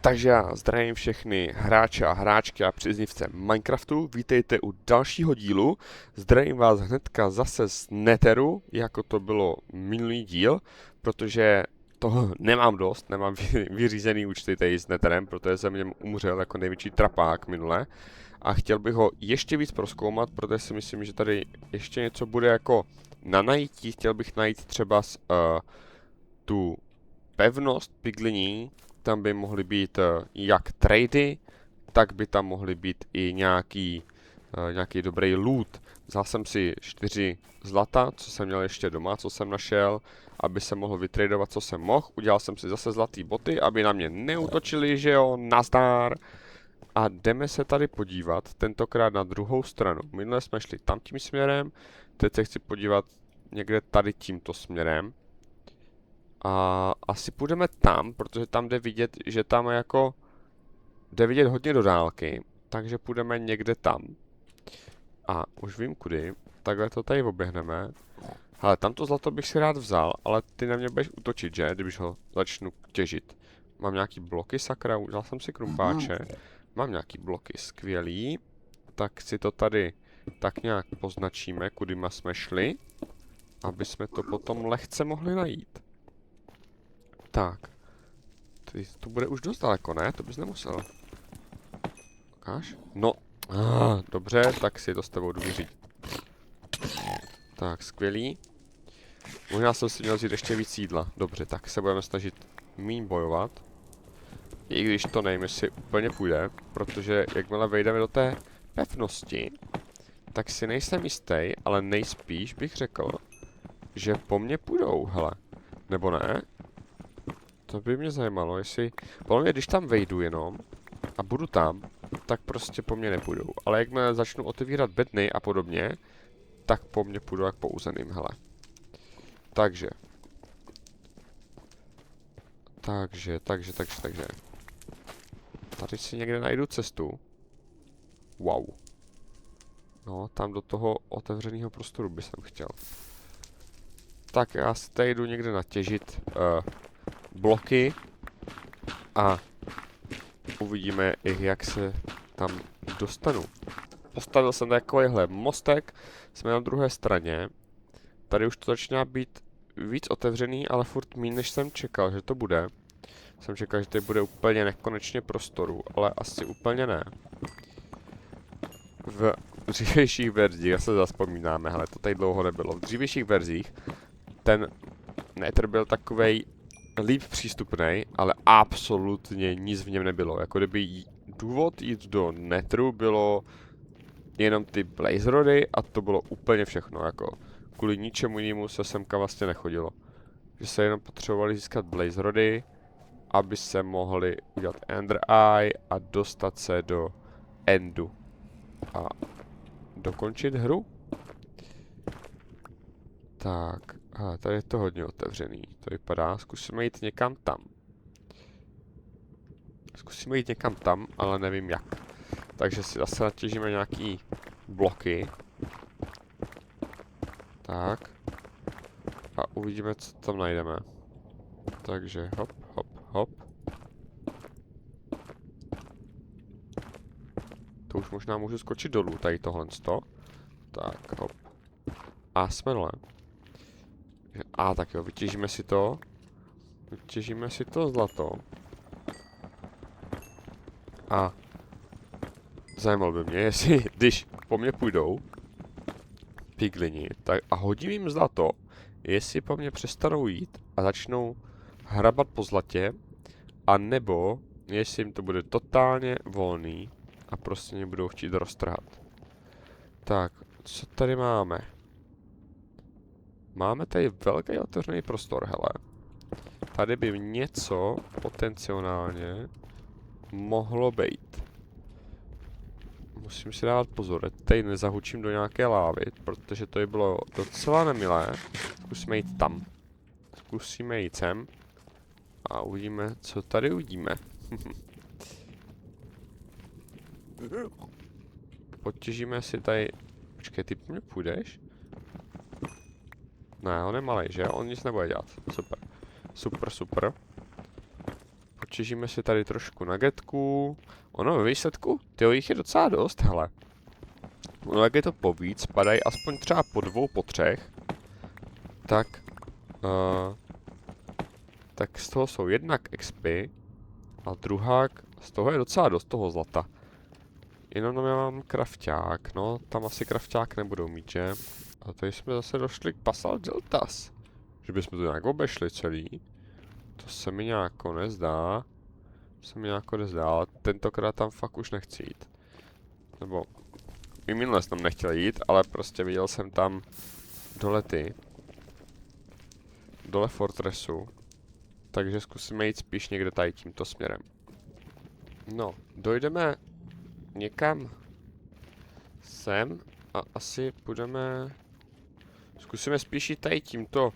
Takže já zdravím všechny hráče a hráčky a příznivce Minecraftu. Vítejte u dalšího dílu. Zdravím vás hnedka zase z Netheru, jako to bylo minulý díl, protože toho nemám dost, nemám vyřízený účty tady s Netherem, protože jsem v něm umřel jako největší trapák minule. A chtěl bych ho ještě víc prozkoumat, protože si myslím, že tady ještě něco bude jako na najítí. Chtěl bych najít třeba tu pevnost pigliní. Tam by mohly být jak trady, tak by tam mohly být i nějaký dobrý loot. Vzal jsem si 4 zlata, co jsem měl ještě doma, co jsem našel, aby se mohl vytradovat, co jsem mohl. Udělal jsem si zase zlatý boty, aby na mě neútočili, že jo, nazdar. A jdeme se tady podívat, tentokrát na druhou stranu. Minule jsme šli tam tím směrem, teď se chci podívat někde tady tímto směrem. A asi půjdeme tam, protože tam jde vidět, že tam jako jde vidět hodně do dálky, takže půjdeme někde tam. A už vím kudy, takhle to tady oběhneme. Hele, tamto zlato bych si rád vzal, ale ty na mě budeš útočit, že? Když ho začnu těžit. Mám nějaký bloky, sakra, vzal jsem si krumpáče. Mám nějaký bloky, skvělý. Tak si to tady tak nějak poznačíme, kudy jsme šli, aby jsme to potom lehce mohli najít. Tak. To bude už dost daleko, ne? To bys nemusel. Ukáž? No. Dobře, tak si to s tebou jdu vyřídit. Tak, skvělý. Možná jsem si měl vzít ještě víc jídla. Dobře, tak se budeme snažit míň bojovat. I když to nevím, jestli úplně půjde, protože jakmile vejdeme do té pevnosti, tak si nejsem jistý, ale nejspíš bych řekl, že po mně půjdou, hele. Nebo ne? To by mě zajímalo, jestli... Podle mě, když tam vejdu jenom a budu tam, tak prostě po mně nepůjdou. Ale jakmile začnu otevírat bedny a podobně, tak po mně půjdou jak po uzeným, hele. Takže. Tady si někde najdu cestu. Wow. No, tam do toho otevřeného prostoru by jsem chtěl. Tak já si tady jdu někde natěžit bloky a uvidíme, jak se tam dostanu. Postavil jsem takovýhle mostek, jsme na druhé straně. Tady už to začíná být víc otevřený, ale furt méně, než jsem čekal, že to bude. Jsem čekal, že tady bude úplně nekonečně prostoru, ale asi úplně ne. V dřívějších verzích, já se zaspomínáme, hele, to tady dlouho nebylo. V dřívějších verzích ten Nether byl takovej líp přístupný, ale absolutně nic v něm nebylo. Jako kdyby důvod jít do Netheru bylo jenom ty blaze rody a to bylo úplně všechno. Jako kvůli ničemu jinému se semka vlastně nechodilo. Že se jenom potřebovali získat blaze rody, aby se mohli udělat Ender Eye a dostat se do Endu. A dokončit hru. Tak, tady je to hodně otevřený. To vypadá, zkusíme jít někam tam. Zkusíme jít někam tam, ale nevím jak. Takže si zase natěžíme nějaký bloky. Tak. A uvidíme, co tam najdeme. Takže hop, hop, hop. To už možná můžu skočit dolů, tady tohle. Tak, hop. A jsme dole. Tak jo, vytěžíme si to. Vytěžíme si to zlato. A zajímalo by mě, jestli, když po mně půjdou piglini, tak a hodím jim zlato, jestli po mně přestanou jít a začnou hrabat po zlatě, a nebo jestli jim to bude totálně volný a prostě mě budou chtít roztrhat. Tak, co tady máme? Máme tady velký otevřený prostor, hele. Tady by něco potenciálně mohlo být. Musím si dávat pozor, tady nezahučím do nějaké lávy, protože to by bylo docela nemilé. Zkusíme jít tam. Zkusíme jít sem. A uvidíme, co tady uvidíme. Potěžíme si tady... Počkej, ty po mně půjdeš? Ne, on je malej, že? On nic nebude dělat. Super. Super, super. Odtěžíme si tady trošku nuggetků. Ono ve výsledku, tyjo, jich je docela dost, hele. Ono jak je to povíc, padají aspoň třeba po 2, po 3. Tak, tak z toho jsou jednak expy a druhák, z toho je docela dost toho zlata. Jenom já mám krafťák, no, tam asi krafťák nebudou mít, že? A tady jsme zase došli k Basalt Deltas. Že bychom to nějak obešli celý. To se mi nějako nezdá. Ale tentokrát tam fakt už nechci jít. Nebo, i minule jsem tam nechtěl jít, ale prostě viděl jsem tam dole Fortressu. Takže zkusíme jít spíš někde tady tímto směrem. No, dojdeme někam sem a asi půjdeme... Zkusíme spíš jít tady tímto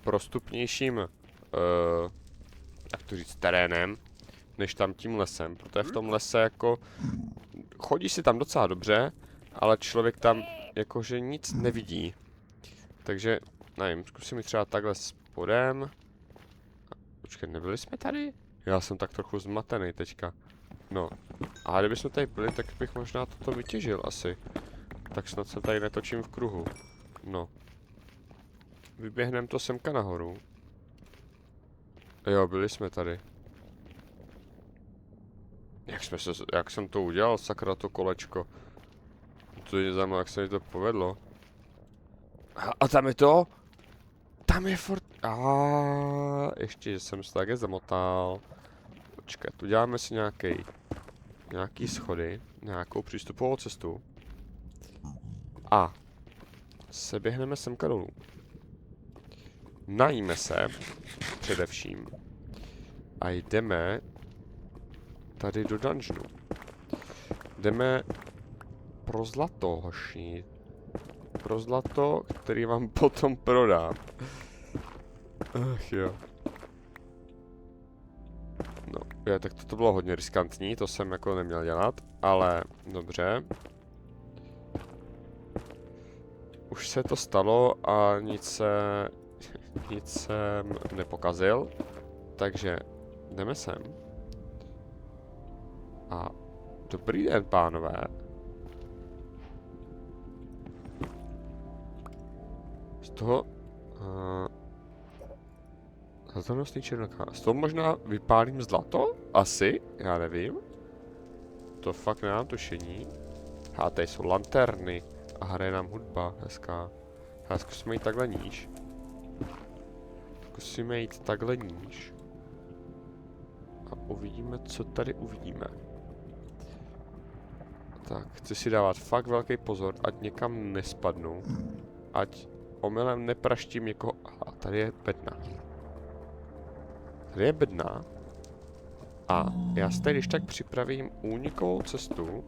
prostupnějším, jak to říct, terénem, než tam tím lesem, protože v tom lese jako... Chodí si tam docela dobře, ale člověk tam jakože nic nevidí. Takže, nevím, zkusím jít třeba takhle spodem. Počkej, nebyli jsme tady? Já jsem tak trochu zmatený teďka. No, a kdybychom tady byli, tak bych možná toto vytěžil asi. Tak snad se tady netočím v kruhu. No. Vyběhneme to semka nahoru. Jo, byli jsme tady. Jak jsem to udělal, sakra, to kolečko. To je zajímavé, jak se mi to povedlo. A tam je to? Tam je furt... ještě, že jsem se také zamotal. Počkej, tu děláme si nějaký schody, nějakou přístupovou cestu. A se běhneme semka dolů. Najíme se, především. A jdeme tady do dungeonu. Jdeme pro zlato, hoši. Pro zlato, který vám potom prodám. Ach jo. No, tak to bylo hodně riskantní, to jsem jako neměl dělat, ale dobře. Už se to stalo a nic jsem nepokazil, takže jdeme sem. A dobrý den, pánové. Z toho... Zlatonostný černokán. Z toho možná vypálím zlato? Asi? Já nevím. To fakt nemám tušení. A tady jsou lanterny. A hraje nám hudba, hezká. A zkusíme jít takhle níž. A uvidíme, co tady uvidíme. Tak, chci si dávat fakt velký pozor, ať někam nespadnu. Ať omylem nepraštím někoho... A tady je bedna. A já si tady když tak připravím únikovou cestu.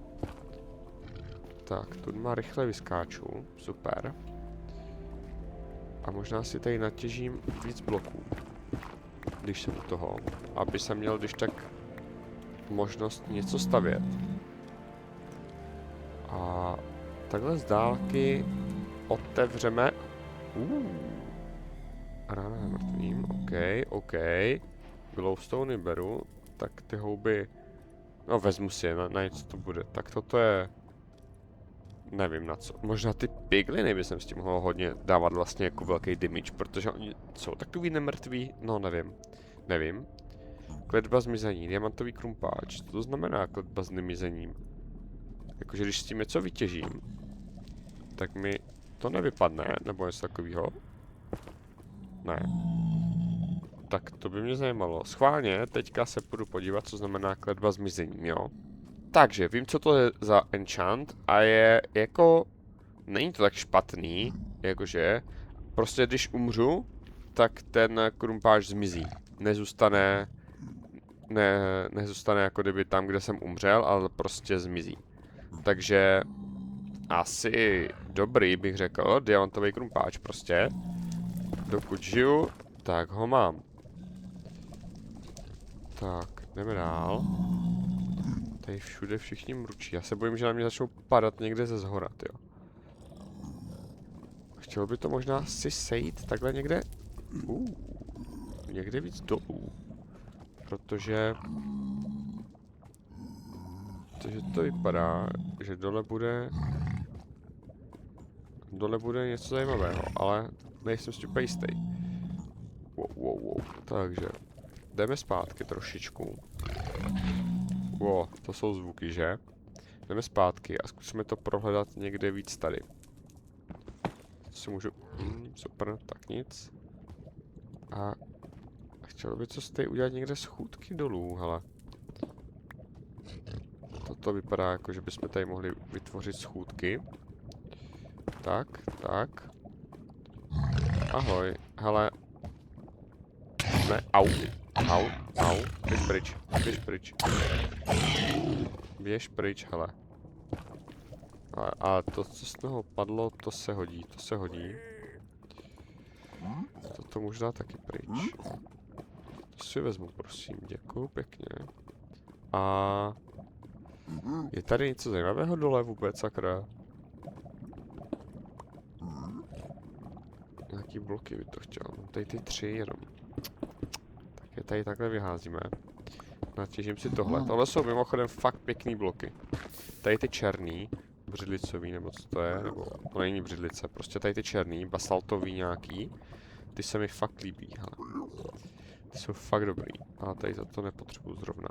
Tak, tu má rychle vyskáču. Super. A možná si tady natěžím víc bloků. Když jsem u toho. Aby jsem měl když tak možnost něco stavět. A takhle z dálky otevřeme. Rána mrtvým, OK. Glowstony beru, tak ty houby, no vezmu si je, na něco to bude. Tak toto je, nevím na co. Možná ty pigliny by jsem s tím mohl hodně dávat vlastně jako velký damage, protože oni jsou takový nemrtví, no nevím. Kletba zmizení, diamantový krumpáč, co to znamená kletba s nemizením? Jakože když s tím něco vytěžím, tak mi to nevypadne, nebo něco takového. Ne. Tak to by mě zajímalo. Schválně, teďka se půjdu podívat, co znamená kletba zmizením, jo? Takže, vím, co to je za enchant a je jako... Není to tak špatný, jakože... Prostě když umřu, tak ten krumpáč zmizí. Nezůstane jako kdyby tam, kde jsem umřel, ale prostě zmizí. Takže... Asi dobrý, bych řekl, diamantový krumpáč prostě. Dokud žiju, tak ho mám. Tak, jdeme dál. Tady všude všichni mručí. Já se bojím, že na mě začnou padat někde ze zhora, jo. Chtělo by to možná si sejít takhle někde? Někde víc dolů. Protože to vypadá, že dole bude něco zajímavého, ale nejsem si úplně jistý. Wow. Takže jdeme zpátky trošičku. Wow, to jsou zvuky, že? Jdeme zpátky a zkusíme to prohledat někde víc tady. Si můžu... super, tak nic. A chtěl by co tady udělat někde schůdky dolů, hele. Toto vypadá jako, že bychom tady mohli vytvořit schůdky. Tak. Ahoj, hele. Ne, au. Běž pryč, hele. A to, co z toho padlo, to se hodí. Toto možná taky pryč. To si vezmu, prosím, děkuju pěkně. A... je tady něco zajímavého dole vůbec, sakra? Nějaký bloky by to chtěl, mám tady ty 3 jenom. Tak je tady takhle vyházíme. Natěžím si tohle. Tohle jsou mimochodem fakt pěkný bloky. Tady ty černý, břidlicový, nebo co to je, nebo to není břidlice, prostě tady ty černý, basaltový nějaký, ty se mi fakt líbí, hele. Ty jsou fakt dobrý, ale tady to nepotřebuji zrovna.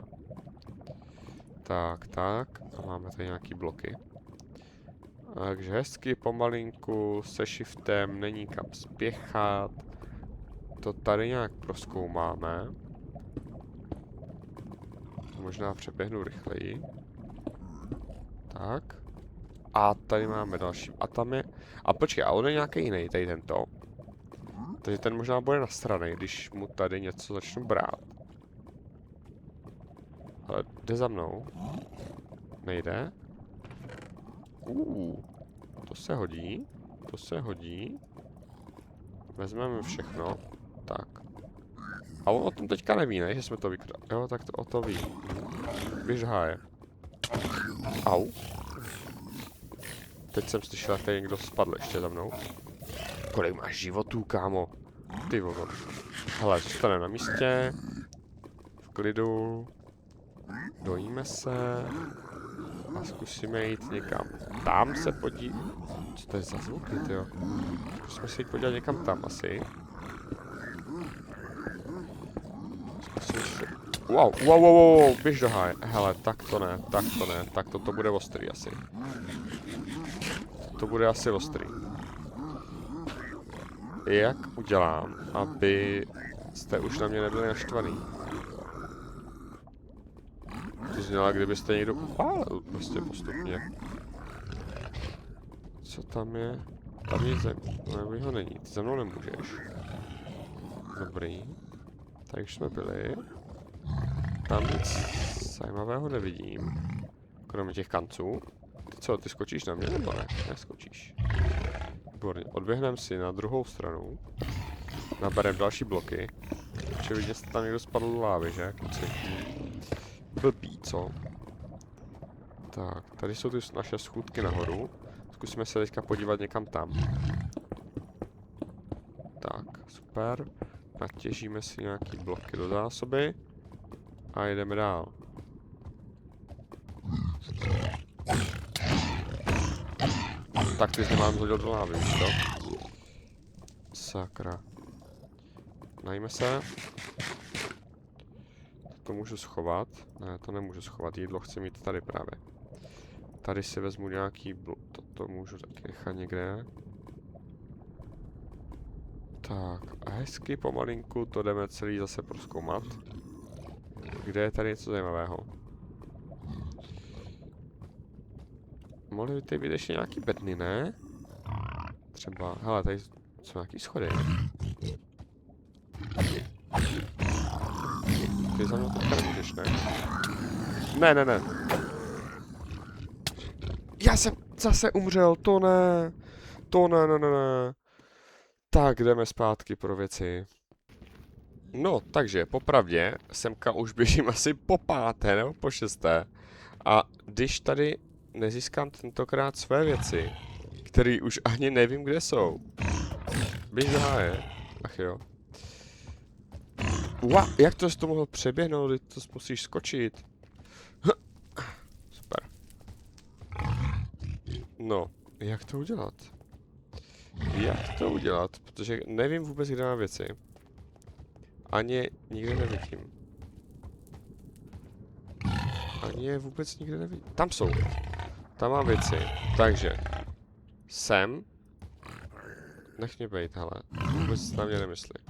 Tak, a máme tady nějaký bloky. Takže hezky, pomalinku, se shiftem, není kam spěchat. To tady nějak prozkoumáme. Možná přeběhnu rychleji. Tak. A tady máme další. A tam je... a počkej, a on je nějaký jiný, tady tento. Takže ten možná bude nasranej, když mu tady něco začnu brát. Ale jde za mnou. Nejde. To se hodí. Vezmeme všechno. Tak. A on o tom teďka neví, ne? Že jsme to vykradli. Jo, tak to o to ví. Běž do háje. Au. Teď jsem slyšel, že tady někdo spadl ještě za mnou. Kolik máš životů, kámo? Ty vole. Hele, zůstaneme na místě. V klidu. Dojíme se. A zkusíme jít někam. Tam se podívat. Co to je za zvuky, tyjo? Zkusíme se jít podívat někam tam asi. Wow, běž do háje. Hele, tak to ne. Tak to bude ostrý asi. To bude asi ostrý. Jak udělám, aby jste už na mě nebyli naštvaný? To zněla, kdybyste někdo upálil prostě postupně. Co tam je? Tam je zem. Nebo ho není. Ty za mnou nemůžeš. Dobrý. Tak už jsme byli. Tam nic zajímavého nevidím. Kromě těch kanců. Ty co, ty skočíš na mě nebo ne? Neskočíš. Výborně. Odběhneme si na druhou stranu. Nabereme další bloky. Očividně se tam někdo spadl do lávy, že? Kluci. Blbý, co? Tak, tady jsou ty naše schůdky nahoru. Zkusíme se teďka podívat někam tam. Tak, super. Natěžíme si nějaký bloky do zásoby. A jdeme dál. Tak ty se mám zhodil do lávy, víš to? Sakra. Najme se. To můžu schovat. Ne, to nemůžu schovat. Jídlo chci mít tady právě. Tady si vezmu nějaký to můžu taky nechat někde. Tak, a hezky pomalinku to jdeme celý zase prozkoumat. Kde je tady něco zajímavého? Mohly by tady být ještě nějaký bedny, ne? Třeba, hele, tady jsou nějaký schody. Ty za mnou teďka nemůžeš, ne? Ne. Já jsem zase umřel, to ne. Tak, jdeme zpátky pro věci. No, takže popravdě, semka už běžím asi po 5. nebo po 6. A když tady nezískám tentokrát své věci, které už ani nevím, kde jsou. Běž do háje. Ach jo. Jak to jsi to mohl přeběhnout? Teď to musíš skočit. Super. No, jak to udělat? Jak to udělat? Protože nevím vůbec, kde mám věci. Ani nikde nevidím. Ani je vůbec nikde nevidím. Tam jsou. Tam mám věci. Takže. Sem. Nech mě bejt, hele. Vůbec na mě nemyslí.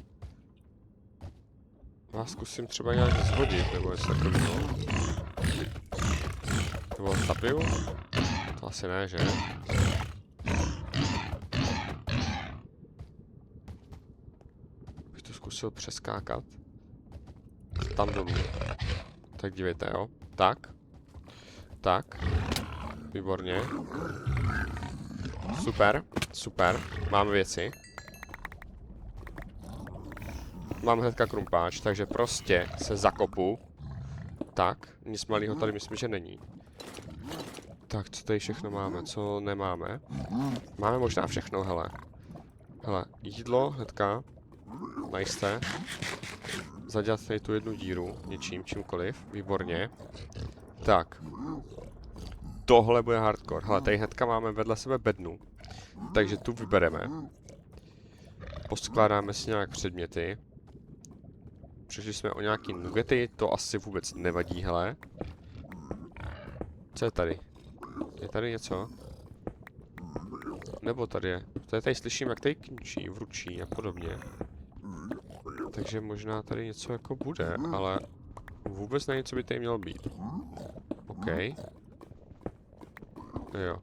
Vás zkusím třeba nějak zhodit, nebo něco takového. Nebo tapiju? To asi ne, že? Bych to zkusil přeskákat. Tam dolů. Tak dívejte, jo. Tak. Tak. Výborně. Super, super. Máme věci. Mám hnedka krumpáč, takže prostě se zakopu. Tak, nic malého tady myslím, že není. Tak, co tady všechno máme, co nemáme? Máme možná všechno, hele. Hele, jídlo hnedka. Najste. Zadělat tady tu jednu díru, něčím, čímkoliv. Výborně. Tak. Tohle bude hardcore. Hele, tady hnedka máme vedle sebe bednu. Takže tu vybereme. Poskládáme si nějak předměty. Přišli jsme o nějaký nugety, to asi vůbec nevadí, hele. Co je tady? Je tady něco? Nebo tady je? Tady slyším, jak tady kňučí, vručí a podobně. Takže možná tady něco jako bude, ale vůbec na něco by tady mělo být. OK. Jo.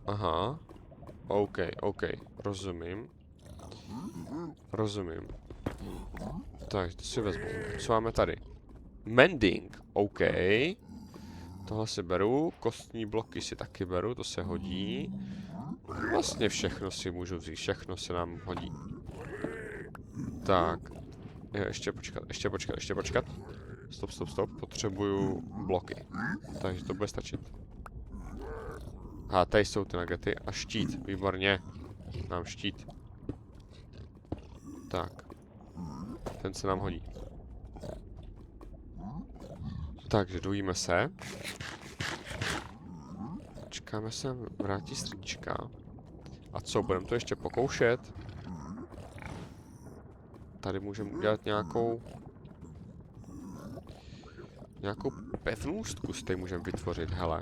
Aha. OK, OK. Rozumím. Rozumím. Tak, to si vezmu. Co máme tady? Mending. OK. Tohle si beru. Kostní bloky si taky beru, to se hodí. Vlastně všechno si můžu vzít, všechno se nám hodí. Tak. Jo, ještě počkat. Stop. Potřebuju bloky. Takže to bude stačit. A tady jsou ty nugety a štít, výborně. Mám štít. Tak. Ten se nám hodí. Takže dojíme se. Čekáme se, vrátí stříčka. A co, budeme to ještě pokoušet? Tady můžeme udělat nějakou pevnůstku si tady můžeme vytvořit, hele.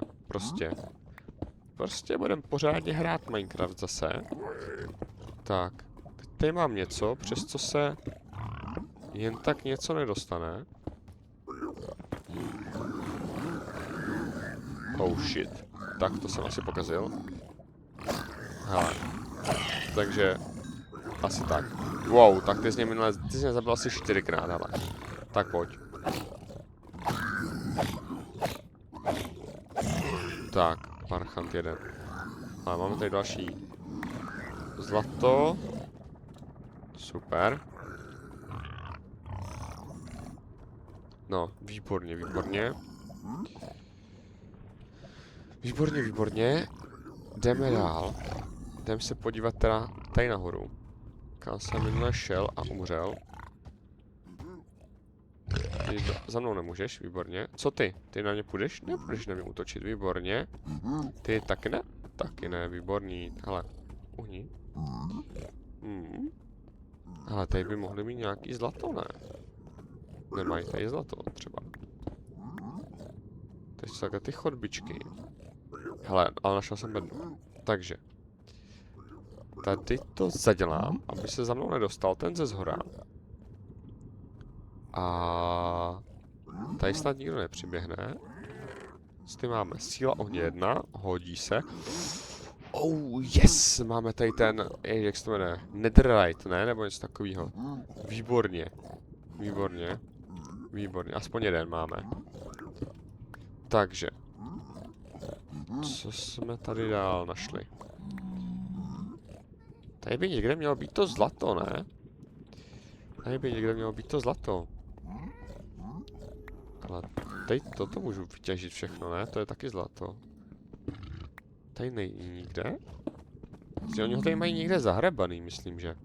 Prostě budeme pořádně hrát Minecraft zase. Tak. Teď tady mám něco, přes co se jen tak něco nedostane. Oh shit. Tak, to jsem asi pokazil. Hele. Takže asi tak. Wow, tak ty jsi mě zabil asi 4krát, hele. Tak pojď. Tak, parchant jeden. Ale máme tady další zlato. Super. No, výborně. Výborně. Jdeme dál. Jdeme se podívat teda tady nahoru. Kam jsem minule šel a umřel. Ty za mnou nemůžeš, výborně. Co ty? Ty na mě půjdeš? Nepůjdeš na mě útočit, výborně. Ty taky ne? Taky ne, výborný. Hele, uhni. Ale tady by mohly mít nějaký zlato, ne? Nemají tady zlato, třeba. Teď jsou takhle ty chodbičky. Hele, ale našel jsem bednu. Takže. Tady to zadělám, aby se za mnou nedostal ten ze zhora. A tady snad nikdo nepřiběhne. S tím máme síla ohně 1, hodí se. Oh yes, máme tady ten, jak se to jmenuje, netherite, ne? Nebo něco takového. Výborně, aspoň jeden máme. Takže. Co jsme tady dál našli? Tady by někde mělo být to zlato, ne? Ale tady toto můžu vytěžit všechno, ne? To je taky zlato. Tady není nikde? Oni ho tady mají někde zahrabaný, myslím, že.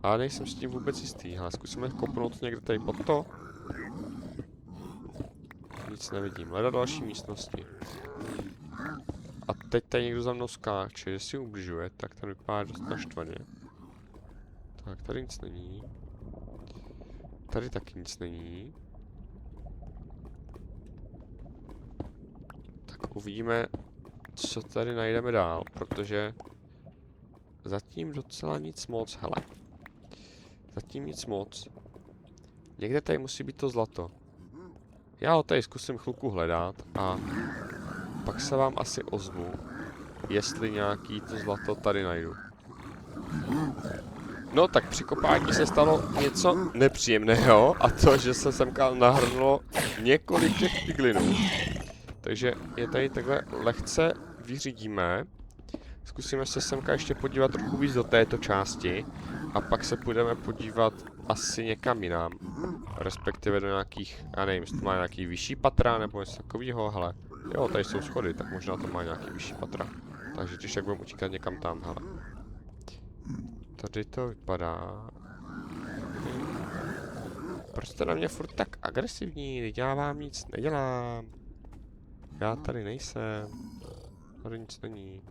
Ale nejsem s tím vůbec jistý. Hele, zkusíme kopnout někde tady pod to. Nic nevidím. Hledat další místnosti. A teď tady někdo za mnou skáče, že si ubližuje, tak ten vypadá dost naštvaně. Tak, tady nic není. Tady taky nic není. Tak uvidíme, co tady najdeme dál, protože zatím docela nic moc, hele. Zatím nic moc. Někde tady musí být to zlato. Já ho tady zkusím chvilku hledat a pak se vám asi ozvu, jestli nějaký to zlato tady najdu. No tak při kopání se stalo něco nepříjemného a to, že se semka nahrnulo několik těch piglinů. Takže je tady takhle lehce vyřídíme. Zkusíme se semka ještě podívat trochu víc do této části a pak se půjdeme podívat asi někam jinam. Respektive do nějakých, já nevím, jestli to má nějaký vyšší patra nebo něco takového, hele. Jo, tady jsou schody, tak možná to má nějaký vyšší patra. Takže když tak budeme utíkat někam tam, hele. Tady to vypadá. Proč jste na mě furt tak agresivní? Já vám nic nedělám. Já tady nejsem. Tady nic není.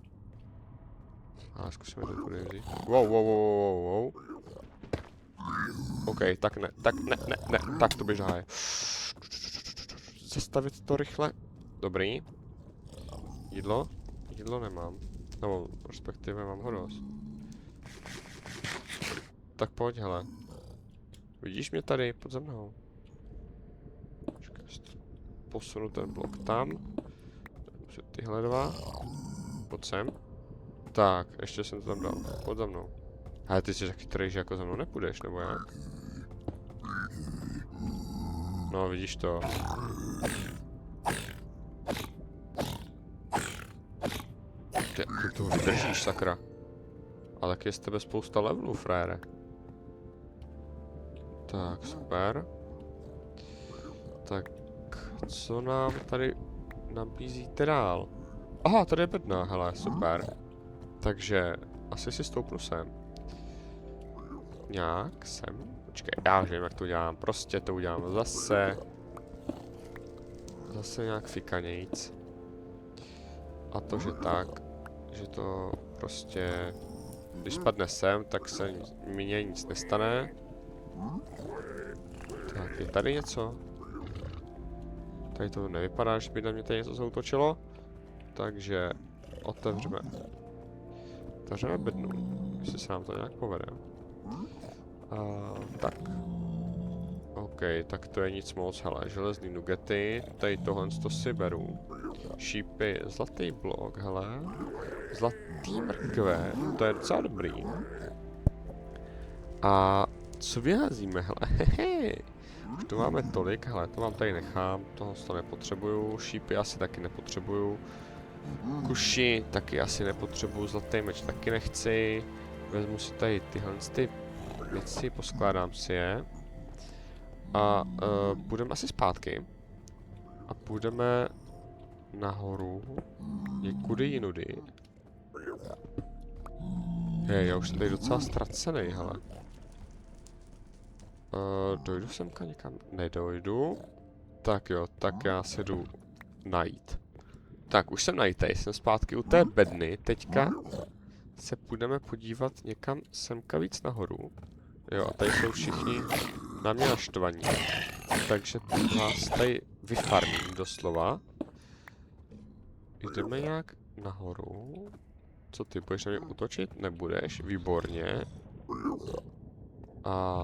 A zkusíme to tady vzít. Wow. OK, tak ne, tak to běžá je. Zastavit to rychle. Dobrý. Jídlo? Jídlo nemám. Nebo respektive mám ho dost. Tak pojď, hele. Vidíš mě tady, pod za mnou. Posunu ten blok tam. Tyhle dva. Pojď sem. Tak, ještě jsem to tam dal. Pojď za mnou. Ale ty jsi taky chytrý, že jako za mnou nepůjdeš, nebo jak? No, vidíš to. Ty to vydržíš, sakra. A tak je z tebe spousta levelů, frére. Tak, super. Tak, co nám tady nabízíte dál? Aha, tady je bedna, hele, super. Takže, asi si stoupnu sem. Nějak sem. Počkej, já vím, jak to udělám. Prostě to udělám zase. Zase nějak fikanějc. A to, že tak, že to prostě... Když spadne sem, tak se mně nic nestane. Tak, je tady něco? Tady to nevypadá, že by na mě tady něco zautočilo. Takže otevřeme bednu, jestli se nám to nějak povede. Tak. OK, tak to je nic moc, hele, železný nugety, tady tohle to si beru. Šípy, zlatý blok, hele. Zlatý mrkve, to je docela dobrý. A co vyházíme, hele, hehe. Už to máme tolik, hele, to vám tady nechám, toho to nepotřebuju, šípy asi taky nepotřebuju. Kuši taky asi nepotřebuju, zlatý meč taky nechci. Vezmu si tady tyhle ty věci, poskládám si je. A půjdeme asi zpátky. A půjdeme nahoru. Někudy jinudy. Hej, já už jsem tady docela ztracený, hele. Dojdu semka někam? Nedojdu. Tak jo, tak já se jdu najít. Tak, už jsem najítej, jsem zpátky u té bedny. Teďka se půjdeme podívat někam semka víc nahoru. Jo, a tady jsou všichni na mě naštvaní. Takže vás tady vyfarmím doslova. Jdeme nějak nahoru. Co ty, budeš na mě útočit? Nebudeš, výborně. A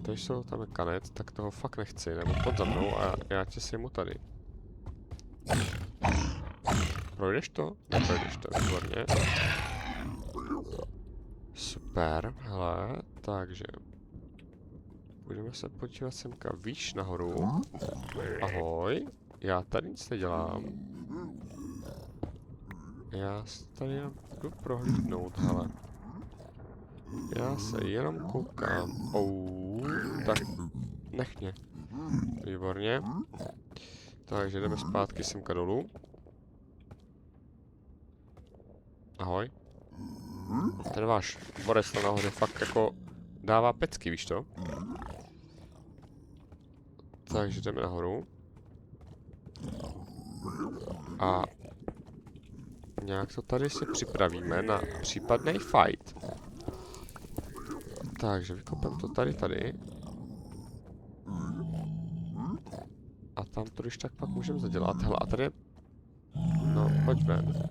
tady jsou tam je kanec, tak toho fakt nechci, nebo pod za mnou a já tě sejmu tady. Projdeš to? Neprojdeš to, výborně. Super, hele, takže... Budeme se podívat semka výš nahoru. Ahoj, já tady nic nedělám. Já se tady jenom jdu prohlídnout, hele. Já se jenom koukám. Tak, nech mě. Výborně. Takže jdeme zpátky semka dolů. Ahoj. Ten váš borec tam nahoře fakt jako dává pecky, víš to? Takže jdeme nahoru. A nějak to tady si připravíme na případný fight. Takže vykopem to tady. A tam to když tak pak můžeme zadělat. Hele, a tady... No, pojď ven.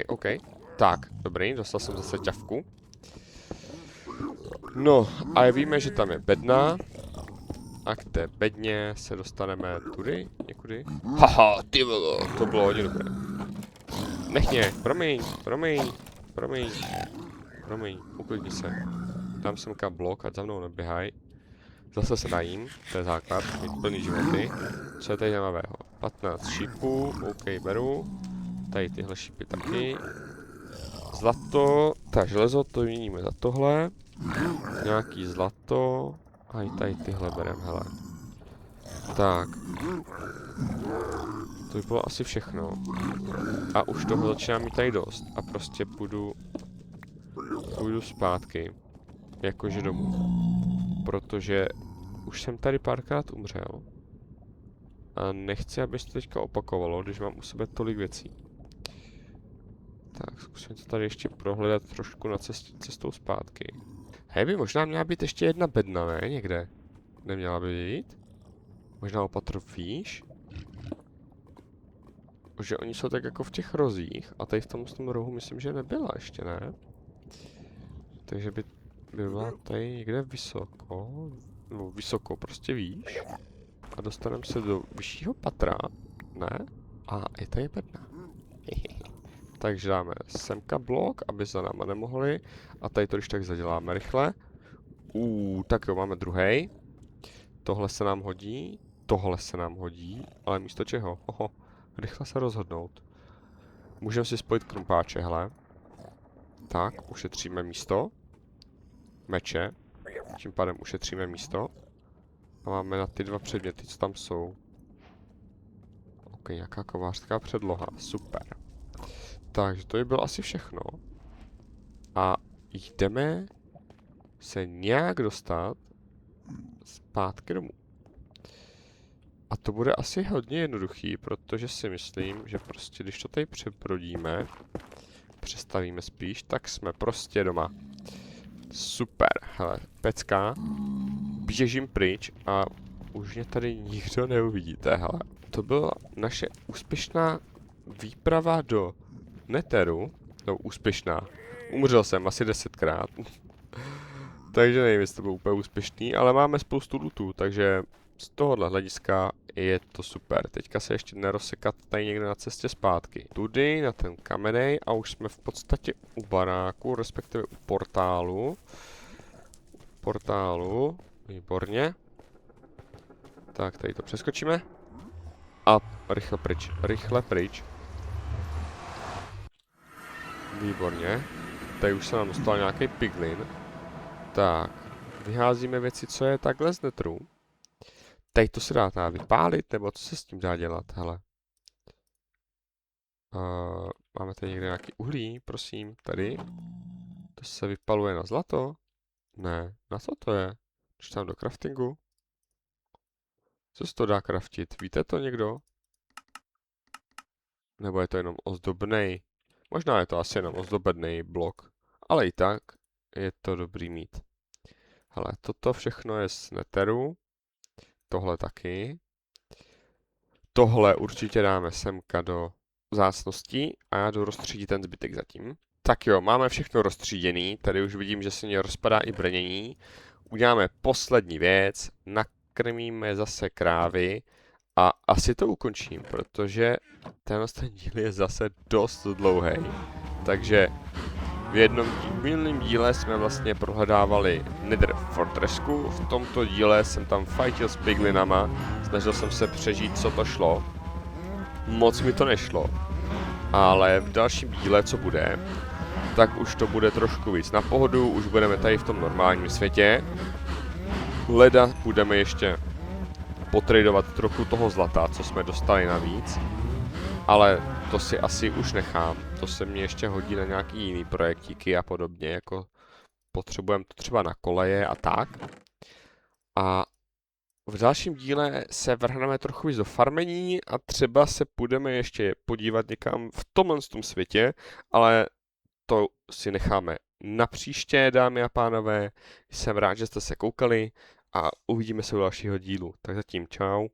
OK. Tak, dobrý, dostal jsem zase ťavku. No, a víme, že tam je bedna. A k té bedně se dostaneme tudy, někudy. Haha, ty vole, to bylo hodně dobré. Nech mě, promiň, uklidni se. Dám semka blok, ať za mnou neběhaj. Zase se najím, to je základ, mít plný životy. Co je tady zajímavého? 15 šípů, OK, beru. Tady tyhle šípy taky. Zlato, ta železo, to měníme za tohle. Nějaký zlato. A i tady tyhle berem, hele. Tak. To by bylo asi všechno. A už toho začínám mít tady dost. A prostě půjdu zpátky. Jakože domů. Protože už jsem tady párkrát umřel. A nechci, aby se to teďka opakovalo, když mám u sebe tolik věcí. Tak, zkusím to tady ještě prohledat trošku na cestou zpátky. Hej, by možná měla být ještě jedna bedna, ne? Někde. Neměla by být? Možná opatro výš? Že oni jsou tak jako v těch rozích a tady v tom rohu myslím, že nebyla ještě, ne? Takže by byla tady někde vysoko. No, vysoko, prostě výš. A dostaneme se do vyššího patra, ne? A je tady bedna. Takže dáme semka blok, aby za náma nemohli. A tady to když tak zaděláme rychle. Tak jo, máme druhý. Tohle se nám hodí. Ale místo čeho? Oho, rychle se rozhodnout. Můžeme si spojit krumpáče, hele. Tak, ušetříme místo. Meče. Tím pádem ušetříme místo. A máme na ty dva předměty, co tam jsou. OK, nějaká kovářská předloha, super. Takže to by bylo asi všechno. A jdeme se nějak dostat zpátky domů. A to bude asi hodně jednoduchý, protože si myslím, že prostě když to tady přeprodíme, přestavíme spíš, tak jsme prostě doma. Super, hele, pecka. Běžím pryč a už mě tady nikdo neuvidíte, hele. To byla naše úspěšná výprava do Netheru. No, úspěšná. Umřel jsem asi 10krát. Takže nevím, jestli to bylo úplně úspěšný, ale máme spoustu lootů, takže z tohohle hlediska je to super. Teďka se ještě nerozsekat tady někde na cestě zpátky. Tudy na ten kamenej a už jsme v podstatě u baráku, respektive u portálu. Výborně. Tak, tady to přeskočíme. A rychle pryč. Výborně. Tady už se nám dostal nějaký piglin. Tak, vyházíme věci, co je takhle z Netheru. Teď to se dá vypálit, nebo co se s tím dá dělat, hele. Máme tady někde nějaký uhlí, prosím, tady. To se vypaluje na zlato? Ne, na co to je? Když tam do craftingu? Co se to dá craftit? Víte to někdo? Nebo je to jenom ozdobnej? Možná je to asi jenom ozdobený blok. Ale i tak je to dobrý mít. Hele, toto všechno je z Netheru. Tohle taky. Tohle určitě dáme semka do vzácností a já jdu rozstřídit ten zbytek zatím. Tak jo, máme všechno rozstříděný. Tady už vidím, že se mě rozpadá i brnění. Uděláme poslední věc. Nakrmíme zase krávy. A asi to ukončím, protože ten díl je zase dost dlouhý. Takže v jednom minulém díle jsme vlastně prohledávali Nether Fortressku. V tomto díle jsem tam fightil s piglinama. Snažil jsem se přežít, co to šlo. Moc mi to nešlo. Ale v dalším díle, co bude, tak už to bude trošku víc na pohodu. Už budeme tady v tom normálním světě. Leda budeme ještě potradovat trochu toho zlata, co jsme dostali navíc. Ale to si asi už nechám. To se mě ještě hodí na nějaký jiný projektíky a podobně, jako potřebujeme to třeba na koleje a tak. A v dalším díle se vrhneme trochu víc do farmení a třeba se půjdeme ještě podívat někam v tomhle světě, ale to si necháme na příště, dámy a pánové. Jsem rád, že jste se koukali a uvidíme se u dalšího dílu. Tak zatím čau.